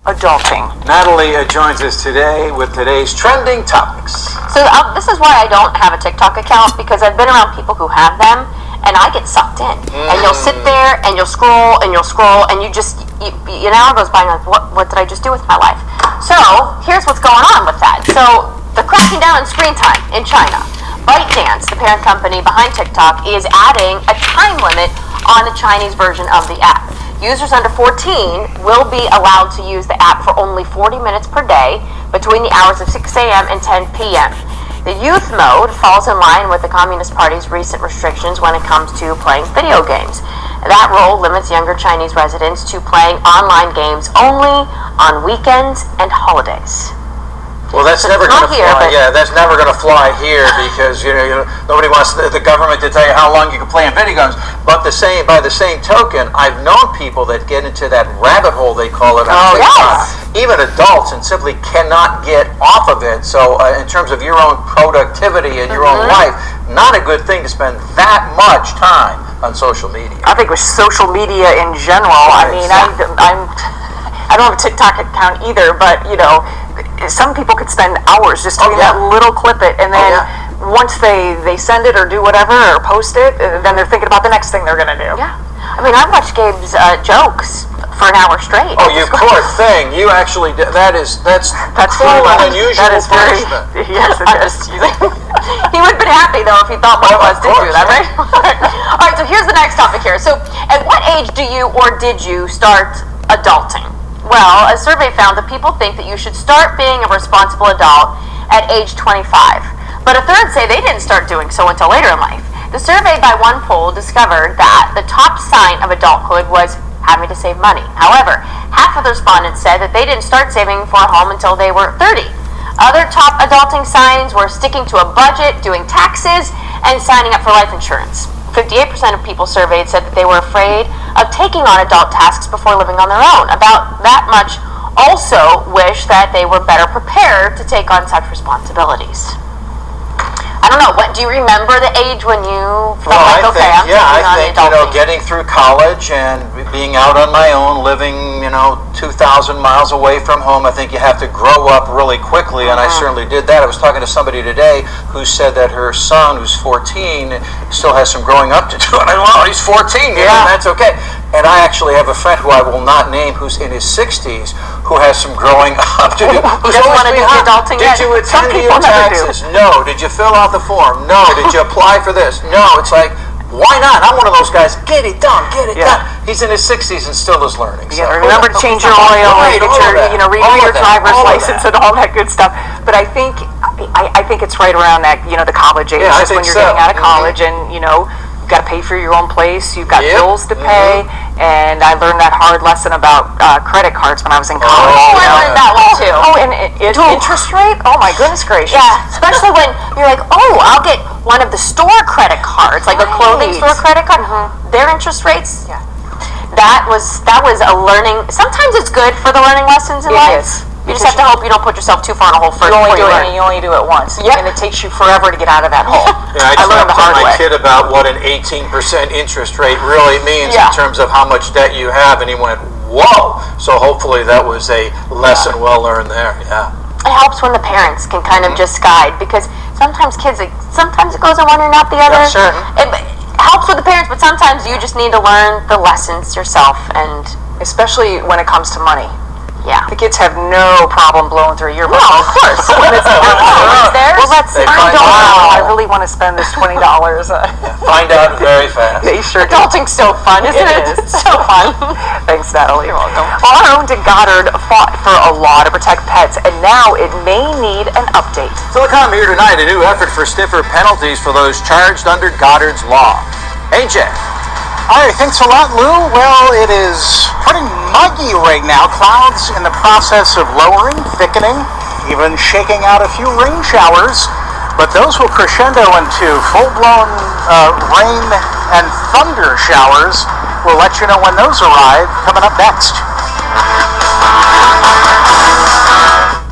adulting. Natalie joins us today with today's trending topics. So this is why I don't have a TikTok account, because I've been around people who have them, and I get sucked in. And you'll sit there and you'll scroll and you just, an hour goes by and you're like, what did I just do with my life? So here's what's going on with that. So the cracking down on screen time in China. ByteDance, the parent company behind TikTok, is adding a time limit on the Chinese version of the app. Users under 14 will be allowed to use the app for only 40 minutes per day between the hours of 6 a.m. and 10 p.m. The youth mode falls in line with the Communist Party's recent restrictions when it comes to playing video games. That rule limits younger Chinese residents to playing online games only on weekends and holidays. Well, that's never going to fly. Yeah, that's never going to fly here because nobody wants the government to tell you how long you can play in video games. But by the same token, I've known people that get into that rabbit hole, they call it. Even adults, and simply cannot get off of it. So, in terms of your own productivity and your own life, not a good thing to spend that much time on social media. I think with social media in general, I mean, I don't have a TikTok account either, but some people could spend hours just doing that little clip it, and then once they send it or do whatever or post it, then they're thinking about the next thing they're going to do. Yeah. I mean, I watched Gabe's jokes for an hour straight. Oh, you poor thing. You actually did. That's cruel and unusual punishment. Yes, it is. He would have been happy, though, if he thought both of us did do that, right? All right, so here's the next topic here. So at what age do you or did you start adulting? Well, a survey found that people think that you should start being a responsible adult at age 25. But a third say they didn't start doing so until later in life. The survey by one poll discovered that the top sign of adulthood was having to save money. However, half of the respondents said that they didn't start saving for a home until they were 30. Other top adulting signs were sticking to a budget, doing taxes, and signing up for life insurance. 58% of people surveyed said that they were afraid of taking on adult tasks before living on their own. About that much also wish that they were better prepared to take on such responsibilities. I don't know, do you remember the age when you felt I think getting through college and being out on my own, living 2,000 miles away from home, I think you have to grow up really quickly, and I certainly did that. I was talking to somebody today who said that her son, who's 14, still has some growing up to do, and I well, he's 14, and that's okay. And I actually have a friend who I will not name, who's in his 60s, who has some growing up to do. Who's doesn't want to do adulting yet. Did you attend to your taxes? No. Did you fill out the form? No. Did you apply for this? No. It's like, why not? I'm one of those guys. Get it done. Get it done. He's in his 60s and still is learning. So. Remember to change your oil, and renew your driver's license and all that good stuff. But I think it's right around that the college age, just when you're getting out of college, and you've got to pay for your own place, you've got bills to pay, and I learned that hard lesson about credit cards when I was in college. I learned that one too. And interest rate? Oh my goodness gracious. Yeah, especially when you're like, I'll get one of the store credit cards, like a clothing store credit card. Their interest rates, that was a learning, sometimes it's good for the learning lessons in life. You just have to hope you don't put yourself too far in a hole first. You only do it once. And it takes you forever to get out of that hole. I talked to my kid about what an 18% interest rate really means in terms of how much debt you have, and he went, whoa! So hopefully that was a lesson well learned there. Yeah. It helps when the parents can kind of just guide, because sometimes sometimes it goes in one and not the other. Yeah, sure. It helps with the parents, but sometimes you just need to learn the lessons yourself, and especially when it comes to money. Yeah. The kids have no problem blowing through a yearbook. No, of course. When it's theirs. I really want to spend this $20. Find out very fast. They sure do. Adulting's so fun, isn't it? It is. So fun. Thanks, Natalie. You're welcome. Well, our own Dick Goddard fought for a law to protect pets, and now it may need an update. So we'll come here tonight, a new effort for stiffer penalties for those charged under Goddard's law. AJ. All right, thanks a lot, Lou. Well, it is pretty muggy right now. Clouds in the process of lowering, thickening, even shaking out a few rain showers. But those will crescendo into full-blown rain and thunder showers. We'll let you know when those arrive. Coming up next.